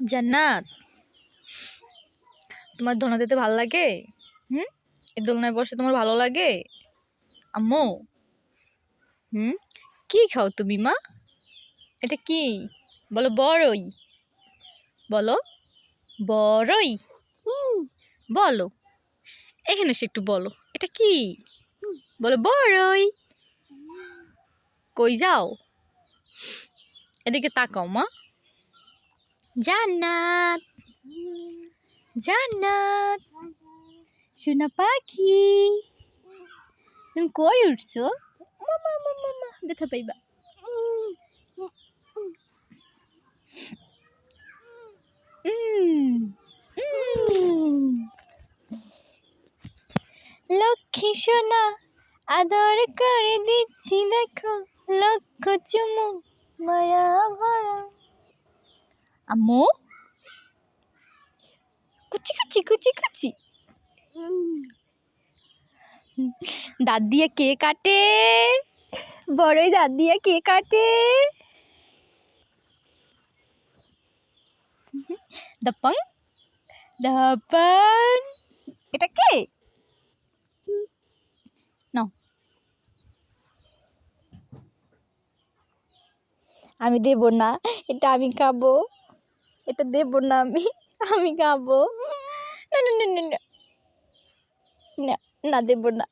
জান্নাত, তোমার দোলনা দিতে ভালো লাগে? এই দোলনায় বসে তোমার ভালো লাগে? আম্মু, কি খাও তুমি মা? এটা কি বলো? বড়ই বলো, বড়ই বলো, এখানে এসে একটু বলো এটা কি বলো। বড়ই। কই যাও? এদিকে তাকাও মা। জান্নাত, জান্নাত সোনা পাখি, তুমি কই উঠছো? মামা মামা মামা ব্যথা পাইবা। লক্ষ্মী সোনা আদর করে দিচ্ছি দেখো, লক্ষ চুমু মায়া ভরা। আম্মু, কুচি কুচি কুচি কুচি। দাঁত দিয়ে কে কাটে? বড়ই দাঁত দিয়ে কে কাটে? দাপাং দাপাং। এটা কে? নাও, আমি দেব না, এটা আমি খাবো। এটা দেব না আমি, আমি খাবো। না না না না না না, না দেব না,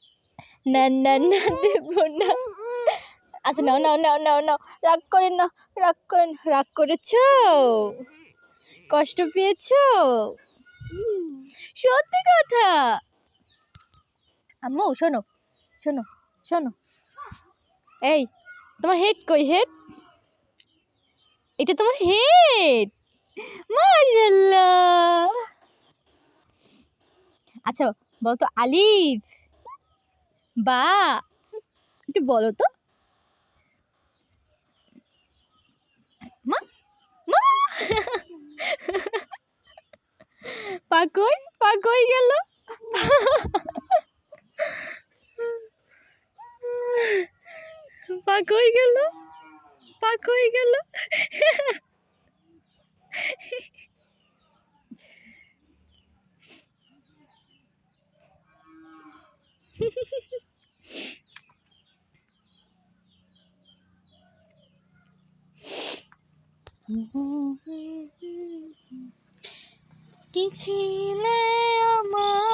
না না না দেব না। আচ্ছা নাও নাও নাও নাও নাও, রাগ করেন না, রাগ করেন। রাগ করেছো? কষ্ট পেয়েছো? সত্যি কথা। আম্মু শোনো শোনো শোনো, এই তোমার হেড কই? হেড, এটা তোমার হেড? মাশাআল্লাহ। আচ্ছা বলো তো, আলিফ বা, একটু বলো তো মা। মা পা কই? পা কই গেল? পা কই গেল? পা কই গেল? কি ছিলে আমার